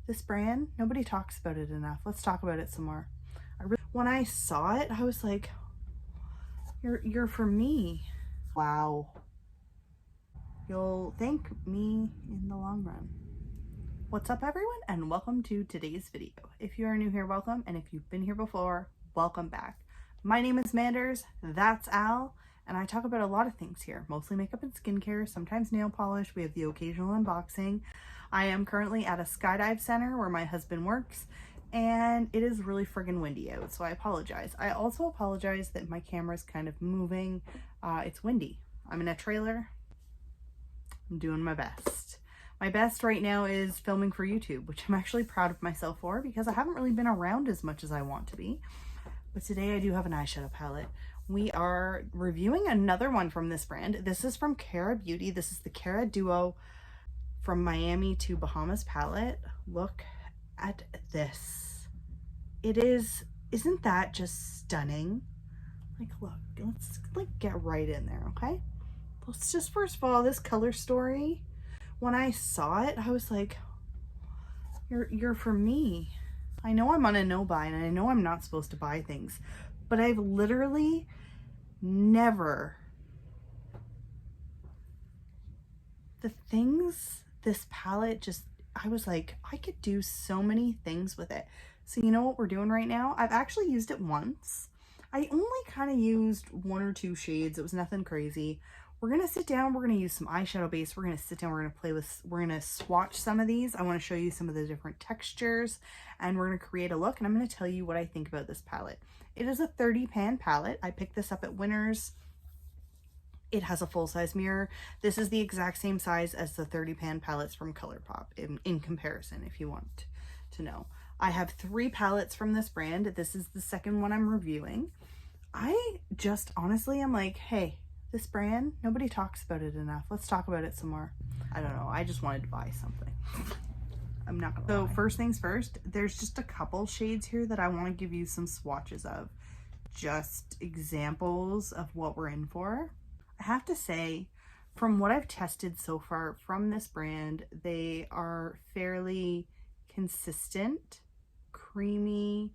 This brand, nobody talks about it enough. Let's talk about it some more. When I saw it, I was like, you're for me. Wow. You'll thank me in the long run. What's up, everyone, and welcome to today's video. If you are new here, welcome, and if you've been here before, welcome back. My name is Manders, that's Al, and I talk about a lot of things here, mostly makeup and skincare, sometimes nail polish. We have the occasional unboxing. I am currently at a skydive center where my husband works, and it is really friggin' windy out, so I apologize. I also apologize that my camera's kind of moving. It's windy. I'm in a trailer. I'm doing my best. My best right now is filming for YouTube, which I'm actually proud of myself for because I haven't really been around as much as I want to be. But today I do have an eyeshadow palette. We are reviewing another one from this brand. This is from Cara Beauty. This is the Cara Duo from Miami to Bahamas Palette. Look at this. It is, isn't that just stunning? Like, look, let's get right in there, okay? Let's just, first of all, this color story, when I saw it, I was like, you're for me. I know I'm on a no-buy, and I know I'm not supposed to buy things, but I've literally never, the things, this palette just, I was like, I could do so many things with it. So you know what we're doing right now? I've actually used it once. I only kind of used one or two shades. It was nothing crazy. We're going to sit down. We're going to use some eyeshadow base. We're going to sit down. We're going to play with, we're going to swatch some of these. I want to show you some of the different textures, and we're going to create a look, and I'm going to tell you what I think about this palette. It is a 30 pan palette. I picked this up at Winners. It has a full-size mirror. This is the exact same size as the 30 pan palettes from ColourPop in comparison, if you want to know. I have 3 palettes from this brand. This is the second one I'm reviewing. I just honestly am like, hey, this brand, nobody talks about it enough. Let's talk about it some more. I don't know. I just wanted to buy something. I'm not gonna lie. So first things first, there's just a couple shades here that I want to give you some swatches of. Just examples of what we're in for. I have to say, from what I've tested so far from this brand, they are fairly consistent, creamy,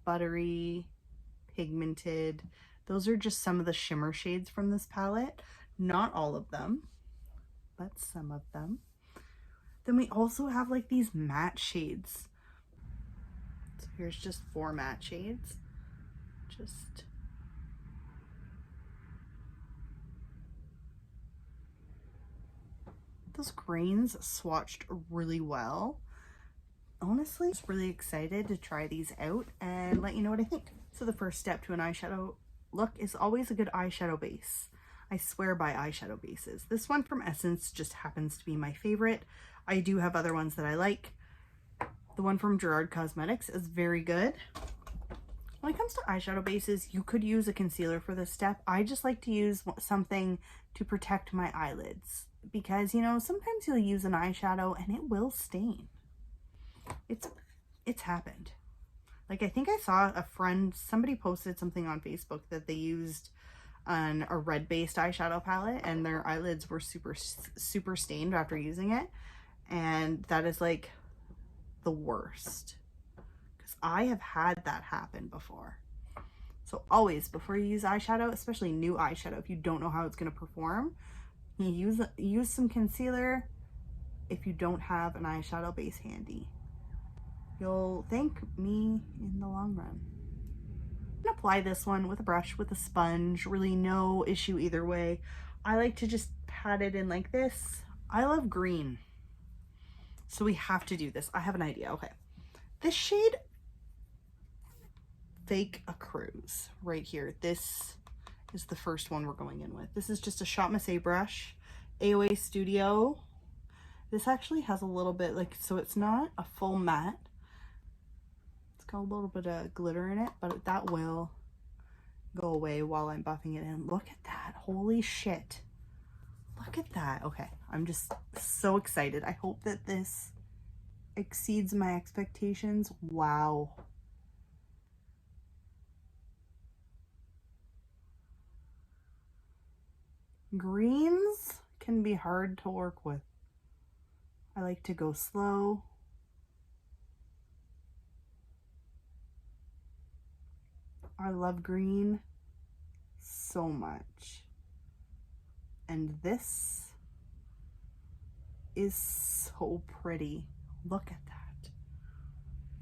buttery, pigmented. Those are just some of the shimmer shades from this palette. Not all of them, but some of them. Then we also have like these matte shades. So here's just 4 matte shades. Just those grains swatched really well. Honestly, just really excited to try these out and let you know what I think. So the first step to an eyeshadow look is always a good eyeshadow base. I swear by eyeshadow bases. This one from Essence just happens to be my favorite. I do have other ones that I like. The one from Gerard Cosmetics is very good. When it comes to eyeshadow bases, you could use a concealer for this step. I just like to use something to protect my eyelids because, you know, sometimes you'll use an eyeshadow and it will stain. It's happened. Like, I think I saw a friend, somebody posted something on Facebook that they used on a red based eyeshadow palette and their eyelids were super stained after using it, and that is like the worst because I have had that happen before. So always, before you use eyeshadow, especially new eyeshadow, if you don't know how it's going to perform, you use some concealer if you don't have an eyeshadow base handy. You'll thank me in the long run. I'm gonna apply this one with a brush, with a sponge, really no issue either way. I like to just pat it in like this. I love green, so we have to do this. I have an idea. Okay, this shade, Fake a Cruise, right here. This is the first one we're going in with. This is just a Shot Massé brush, AOA Studio. This actually has a little bit, like, so it's not a full matte. Got a little bit of glitter in it, but that will go away while I'm buffing it in. Look at that. Holy shit. Look at that. Okay, I'm just so excited. I hope that this exceeds my expectations. Wow. Greens can be hard to work with. I like to go slow. I love green so much. And this is so pretty. Look at that.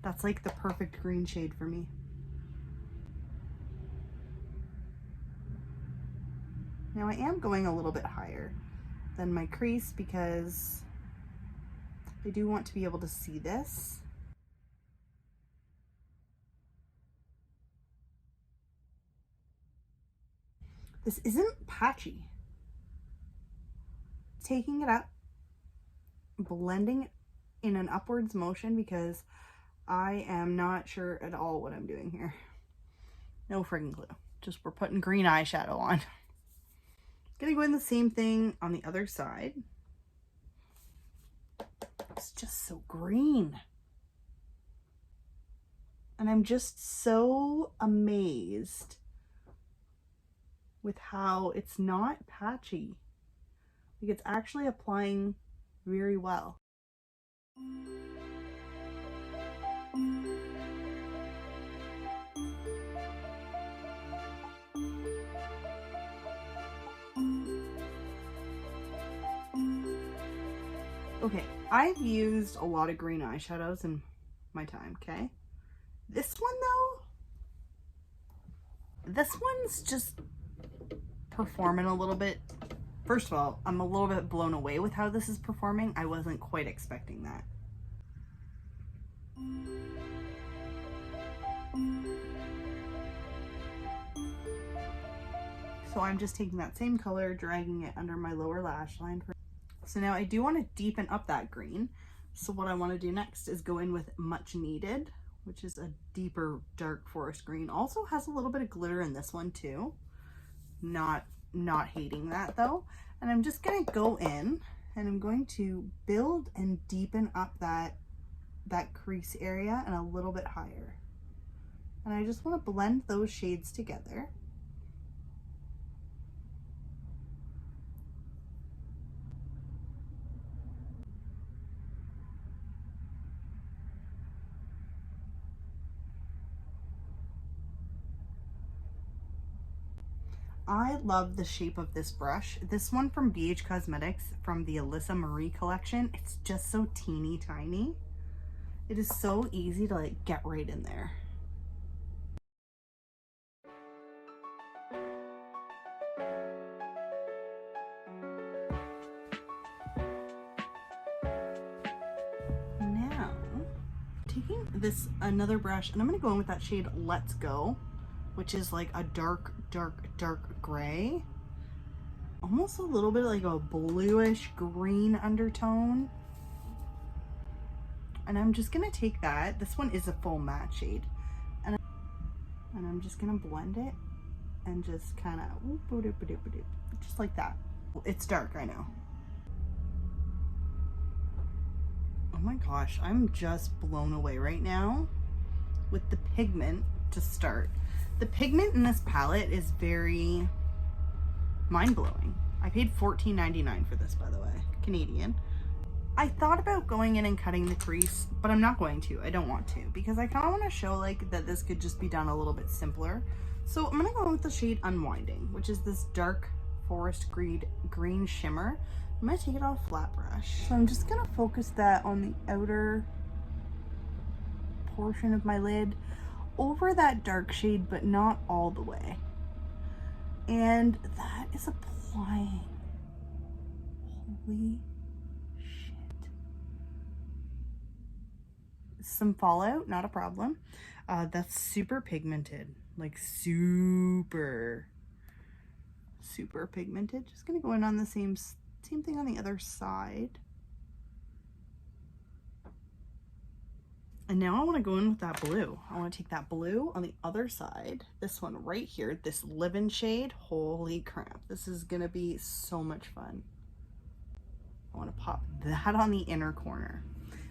That's like the perfect green shade for me. Now I am going a little bit higher than my crease because I do want to be able to see this. This isn't patchy. Taking it up, blending it in an upwards motion because I am not sure at all what I'm doing here. No friggin' clue. Just we're putting green eyeshadow on. Gonna go in the same thing on the other side. It's just so green. And I'm just so amazed with how it's not patchy. Like, it's actually applying very well. Okay, I've used a lot of green eyeshadows in my time, okay? This one though, this one's just performing a little bit. First of all, I'm a little bit blown away with how this is performing. I wasn't quite expecting that. So I'm just taking that same color, dragging it under my lower lash line. So now I do want to deepen up that green. So what I want to do next is go in with Much Needed, which is a deeper dark forest green. Also has a little bit of glitter in this one too. Not hating that though. And I'm just going to go in and I'm going to build and deepen up that crease area and a little bit higher. And I just want to blend those shades together. I love the shape of this brush. This one from BH Cosmetics from the Alyssa Marie collection. It's just so teeny tiny. It is so easy to like get right in there. Now, taking this another brush, and I'm gonna go in with that shade Let's Go, which is like a dark gray. Almost a little bit like a bluish green undertone. And I'm just gonna take that. This one is a full matte shade. And I'm just gonna blend it and just kind of just like that. It's dark, I know. Oh my gosh, I'm just blown away right now with the pigment to start. The pigment in this palette is very mind-blowing. I paid $14.99 for this, by the way, Canadian. I thought about going in and cutting the crease, but I'm not going to. I don't want to, because I kind of want to show like that this could just be done a little bit simpler. So I'm gonna go in with the shade Unwinding, which is this dark forest green shimmer. I'm gonna take it on a flat brush. So I'm just gonna focus that on the outer portion of my lid, over that dark shade, but not all the way. And that is applying. Holy shit. Some fallout, not a problem. That's super pigmented, like super pigmented. Just gonna go in on the same thing on the other side. And now I want to go in with that blue. I want to take that blue on the other side. This one right here, this Live-In shade. Holy crap. This is going to be so much fun. I want to pop that on the inner corner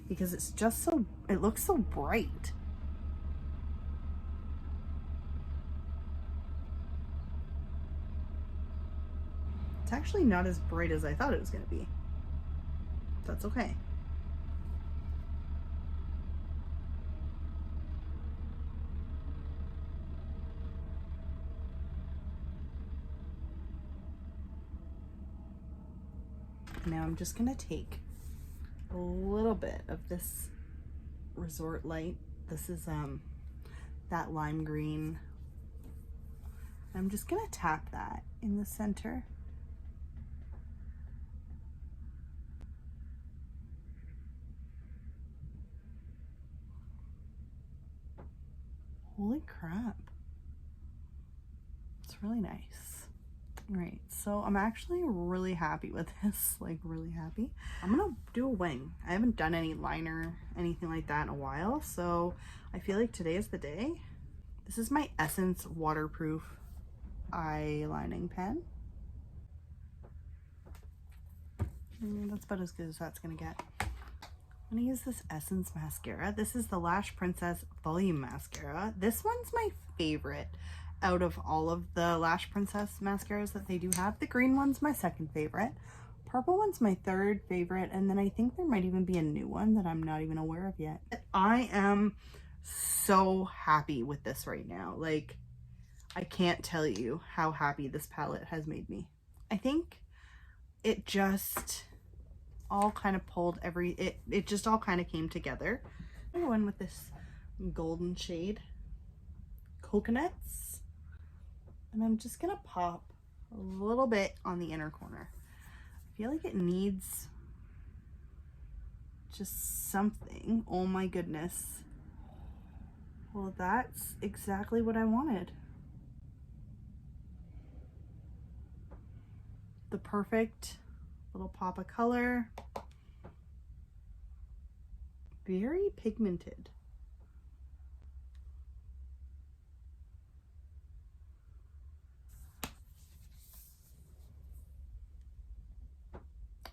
because it's just so, it looks so bright. It's actually not as bright as I thought it was going to be. That's okay. Now I'm just gonna take a little bit of this Resort Light. This is that lime green. I'm just gonna tap that in the center. Holy crap. It's really nice. All right, so I'm actually really happy with this, like really happy. I'm gonna do a wing. I haven't done any liner, anything like that in a while, so I feel like today is the day. This is my Essence waterproof eyelining pen. That's about as good as that's gonna get. I'm gonna use this Essence mascara. This is the Lash Princess Volume Mascara. This one's my favorite out of all of the Lash Princess mascaras that they do have. The green one's my second favorite. Purple one's my third favorite. And then I think there might even be a new one that I'm not even aware of yet. I am so happy with this right now. Like, I can't tell you how happy this palette has made me. I think it just all kind of pulled it just all kind of came together. I'm going with this golden shade, Coconuts. And I'm just gonna pop a little bit on the inner corner. I feel like it needs just something. Oh my goodness. Well, that's exactly what I wanted. The perfect little pop of color. Very pigmented.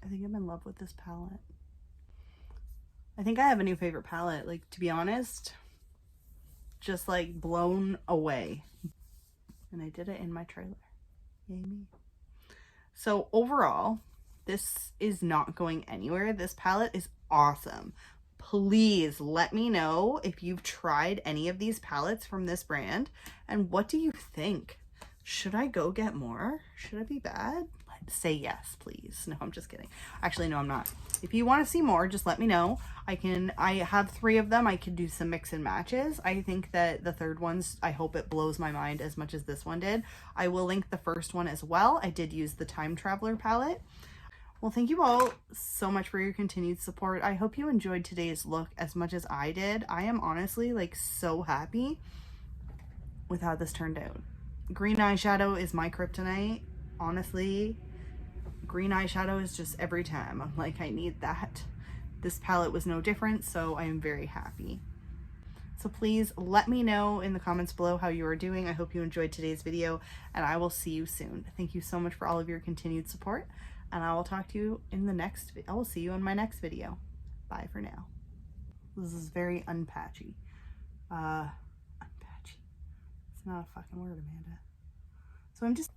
I think I'm in love with this palette. I think I have a new favorite palette, like, to be honest, just like blown away. And I did it in my trailer. Yay me. So overall, this is not going anywhere. This palette is awesome. Please let me know if you've tried any of these palettes from this brand and what do you think? Should I go get more? Should I be bad? Say yes, please. No, I'm just kidding. Actually, no, I'm not. If you want to see more, just let me know. I have 3 of them. I could do some mix and matches. I think that the third one's, I hope it blows my mind as much as this one did. I will link the first one as well. I did use the Time Traveler palette. Well, thank you all so much for your continued support. I hope you enjoyed today's look as much as I did. I am honestly like so happy with how this turned out. Green eyeshadow is my kryptonite. Honestly, green eyeshadow is just every time I'm like, I need that. This palette was no different, so I am very happy. So please let me know in the comments below how you are doing. I hope you enjoyed today's video, and I will see you soon. Thank you so much for all of your continued support, and I will talk to you in the next I will see you in my next video. Bye for now. This is very unpatchy. Unpatchy. It's not a fucking word, Amanda. So I'm just